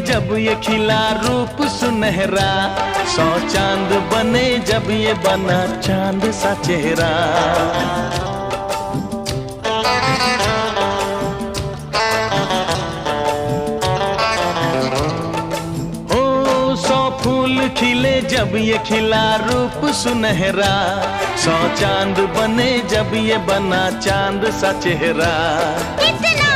जब ये खिला रूप सुनहरा, 100 चांद बने जब ये बना चांद सा चेहरा। ओ 100 फूल खिले जब ये खिला रूप सुनहरा, 100 चांद बने जब ये बना चांद सा चेहरा। इतना